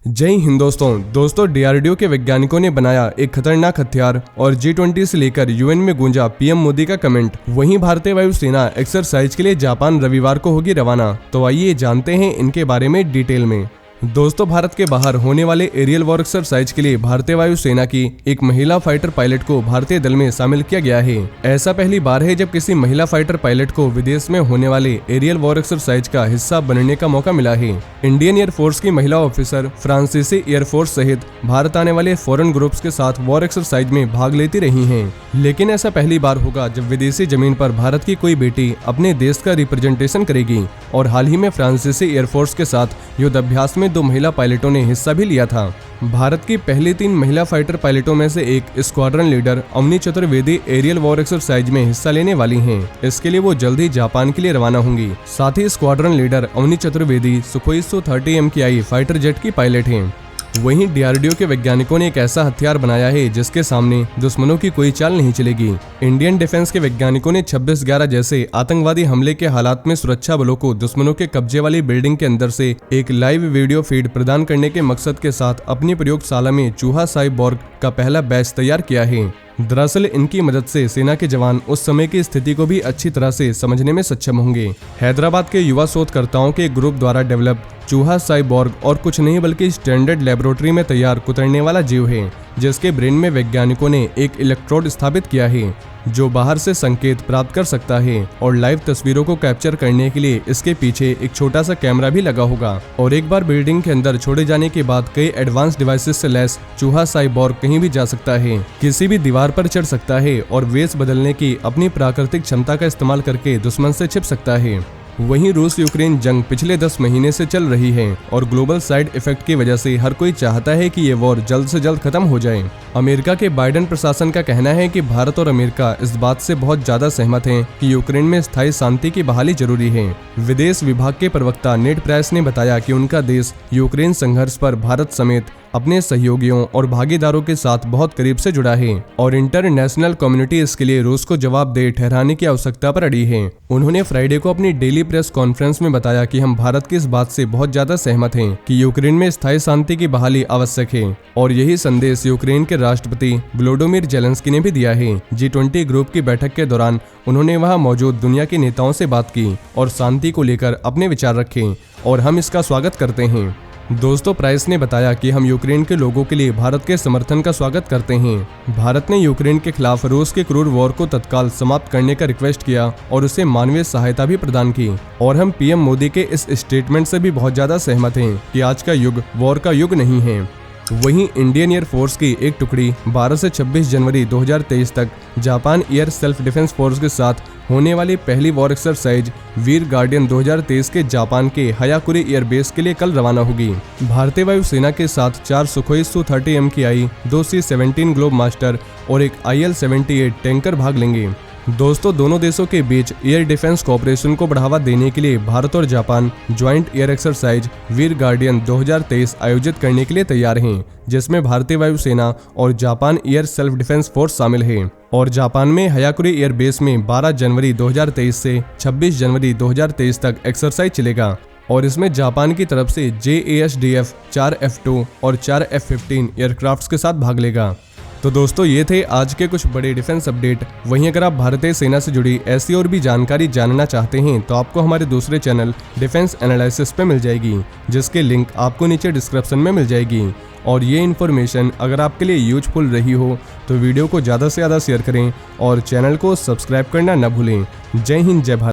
जय हिंद दोस्तों डीआरडीओ के वैज्ञानिकों ने बनाया एक खतरनाक हथियार और G20 से लेकर यूएन में गूंजा पीएम मोदी का कमेंट। वहीं भारतीय वायुसेना एक्सरसाइज के लिए जापान रविवार को होगी रवाना। तो आइए जानते हैं इनके बारे में डिटेल में। दोस्तों, भारत के बाहर होने वाले एरियल वॉर एक्सरसाइज के लिए भारतीय वायुसेना की एक महिला फाइटर पायलट को भारतीय दल में शामिल किया गया है। ऐसा पहली बार है जब किसी महिला फाइटर पायलट को विदेश में होने वाले एरियल वॉर एक्सरसाइज का हिस्सा बनने का मौका मिला है। इंडियन एयरफोर्स की महिला ऑफिसर फ्रांसीसी एयरफोर्स सहित भारत आने वाले फॉरेन ग्रुप्स के साथ वॉर एक्सरसाइज में भाग लेती रही हैं। लेकिन ऐसा पहली बार होगा जब विदेशी जमीन पर भारत की कोई बेटी अपने देश का रिप्रेजेंटेशन करेगी। और हाल ही में फ्रांसीसी एयरफोर्स के साथ युद्ध अभ्यास में 2 महिला पायलटों ने हिस्सा भी लिया था। भारत की पहली 3 महिला फाइटर पायलटों में से एक squadron leader Avani Chaturvedi aerial war exercise में हिस्सा लेने वाली हैं। इसके लिए वो जल्द ही जापान के लिए रवाना होंगी। साथ ही squadron leader Avani Chaturvedi Sukhoi Su-30 MKI fighter jet की पायलट हैं। वहीं डीआरडीओ के वैज्ञानिकों ने एक ऐसा हथियार बनाया है जिसके सामने दुश्मनों की कोई चाल नहीं चलेगी। इंडियन डिफेंस के वैज्ञानिकों ने 26/11 जैसे आतंकवादी हमले के हालात में सुरक्षा बलों को दुश्मनों के कब्जे वाली बिल्डिंग के अंदर से एक लाइव वीडियो फीड प्रदान करने के मकसद के साथ अपनी प्रयोगशाला में चूहा साइबोर्ग का पहला बैच तैयार किया है। दरअसल इनकी मदद से सेना के जवान उस समय की स्थिति को भी अच्छी तरह से समझने में सक्षम होंगे। हैदराबाद के युवा शोधकर्ताओं के ग्रुप द्वारा डेवलप चूहा साइबोर्ग और कुछ नहीं बल्कि स्टैंडर्ड लेबोरेटरी में तैयार कुतरने वाला जीव है, जिसके ब्रेन में वैज्ञानिकों ने एक इलेक्ट्रोड स्थापित किया है जो बाहर से संकेत प्राप्त कर सकता है। और लाइव तस्वीरों को कैप्चर करने के लिए इसके पीछे एक छोटा सा कैमरा भी लगा होगा। और एक बार बिल्डिंग के अंदर छोड़े जाने के बाद कई एडवांस डिवाइसेस से लैस चूहा साइबोर्ग कहीं भी जा सकता है, किसी भी दीवार पर चढ़ सकता है और वेश बदलने की अपनी प्राकृतिक क्षमता का इस्तेमाल करके दुश्मन से छिप सकता है। वहीं रूस यूक्रेन जंग पिछले 10 महीने से चल रही है और ग्लोबल साइड इफेक्ट की वजह से हर कोई चाहता है कि ये वॉर जल्द से जल्द खत्म हो जाए। अमेरिका के बाइडेन प्रशासन का कहना है कि भारत और अमेरिका इस बात से बहुत ज्यादा सहमत हैं कि यूक्रेन में स्थायी शांति की बहाली जरूरी है। विदेश विभाग के प्रवक्ता नेड प्राइस ने बताया कि उनका देश यूक्रेन संघर्ष पर भारत समेत अपने सहयोगियों और भागीदारों के साथ बहुत करीब से जुड़ा है और इंटरनेशनल कम्युनिटी इसके लिए रूस को जवाबदेह ठहराने की आवश्यकता पर अड़ी है। उन्होंने फ्राइडे को अपनी डेली प्रेस कॉन्फ्रेंस में बताया कि हम भारत की इस बात से बहुत ज्यादा सहमत हैं कि यूक्रेन में स्थायी शांति की बहाली आवश्यक है। और यही संदेश यूक्रेन के राष्ट्रपति व्लोडिमीर जेलेंस्की ने भी दिया है। G20 ग्रुप की बैठक के दौरान उन्होंने वहां मौजूद दुनिया के नेताओं से बात की और शांति को लेकर अपने विचार रखे और हम इसका स्वागत करते हैं। दोस्तों, प्राइस ने बताया कि हम यूक्रेन के लोगों के लिए भारत के समर्थन का स्वागत करते हैं। भारत ने यूक्रेन के खिलाफ रूस के क्रूर वॉर को तत्काल समाप्त करने का रिक्वेस्ट किया और उसे मानवीय सहायता भी प्रदान की। और हम पीएम मोदी के इस स्टेटमेंट से भी बहुत ज्यादा सहमत हैं कि आज का युग वॉर का युग नहीं है। वहीं इंडियन एयरफोर्स की एक टुकड़ी 12 से 26 जनवरी 2023 तक Japan air self defence force के साथ होने वाली पहली वॉर एक्सरसाइज वीर गार्डियन 2023 के जापान के हयाकुरी एयरबेस के लिए कल रवाना होगी। भारतीय वायुसेना के साथ 4 Sukhoi Su-30 MKI, 2 C-17 globe master और एक IL-78 टैंकर भाग लेंगे। दोस्तों, दोनों देशों के बीच एयर डिफेंस कोऑपरेशन को बढ़ावा देने के लिए भारत और जापान ज्वाइंट एयर एक्सरसाइज वीर गार्डियन 2023 आयोजित करने के लिए तैयार हैं, जिसमें भारतीय वायुसेना और Japan air self defence force शामिल है। और जापान में हयाकुरी एयर बेस में 12 जनवरी 2023 से 26 जनवरी 2023 तक एक्सरसाइज चलेगा और इसमें जापान की तरफ से JASDF 4 F2 और 4 F-15 एयरक्राफ्ट्स के साथ भाग लेगा। तो दोस्तों, ये थे आज के कुछ बड़े डिफेंस अपडेट। वहीं अगर आप भारतीय सेना से जुड़ी ऐसी और भी जानकारी जानना चाहते हैं तो आपको हमारे दूसरे चैनल डिफेंस एनालिसिस पे मिल जाएगी, जिसके लिंक आपको नीचे डिस्क्रिप्शन में मिल जाएगी। और ये इन्फॉर्मेशन अगर आपके लिए यूजफुल रही हो तो वीडियो को ज़्यादा से ज़्यादा शेयर करें और चैनल को सब्सक्राइब करना न भूलें। जय हिंद, जय भारत।